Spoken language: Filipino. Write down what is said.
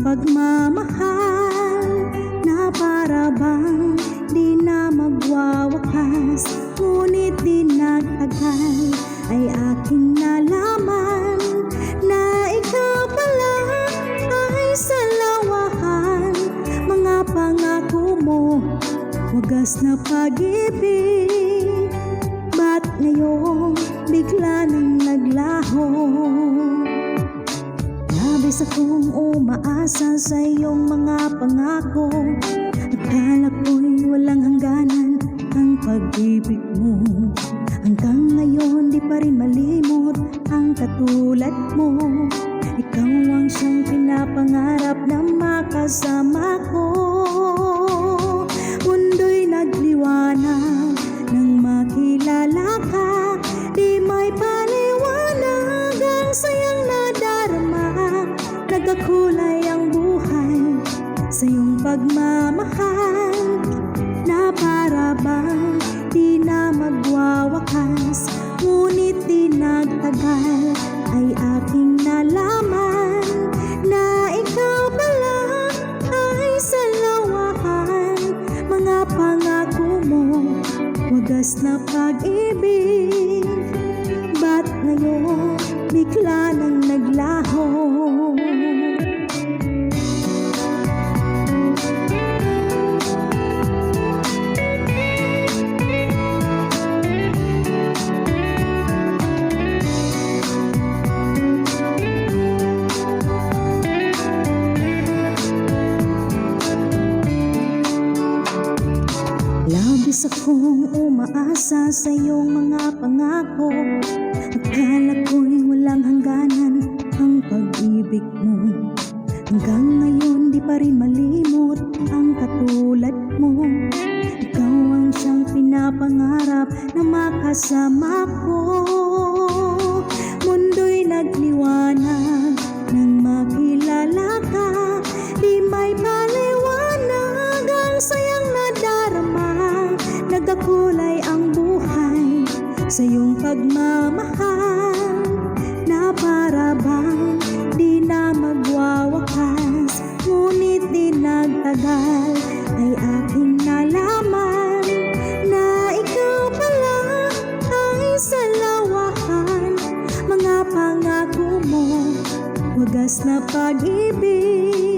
pagmamahal na para bang di na magwawakas, ngunit di nagtagal ay aking nalaman na ikaw pala ay sa lawahan. Mga pangako mo, wagas na pag-ibig, ba't ngayon bigla nang naglaho? Labis akong umaasa sa iyong mga pangako, akala ko'y walang hangganan ang pag-ibig mo. Hanggang ngayon di pa rin malimot ang katulad mo. Ikaw ang siyang pinapangarap na makasama ko. Mundo'y nagliwanag nang makilala ka, di may paliwanag ang sayang nadarama. Nagkakulay ang buhay sa iyong pagmamahal na para bang di na magwawakas, ngunit di nagtagal ay aking nalaman na ikaw pala ay sa lawahan. Mga pangako mo, wagas na pag-ibig, ba't ngayon bigla nang naglaho? Labis akong umaasa sa iyong mga pangako, akala ko'y walang hangganan ang pag-ibig mo. Hanggang ngayon di pa rin malimot ang katulad mo. Ikaw ang siyang pinapangarap na makasama ko. Mundo'y nagliwanag nang makilala ka, di may paliwanag ang sayang nadarama. Nagkakulay ang buhay sa iyong pagmamahal na para bang di na magwawakas, ngunit di nagtagal ay aking nalaman na ikaw pala ay sa lawahan. Mga pangako mo, wagas na pag-ibig,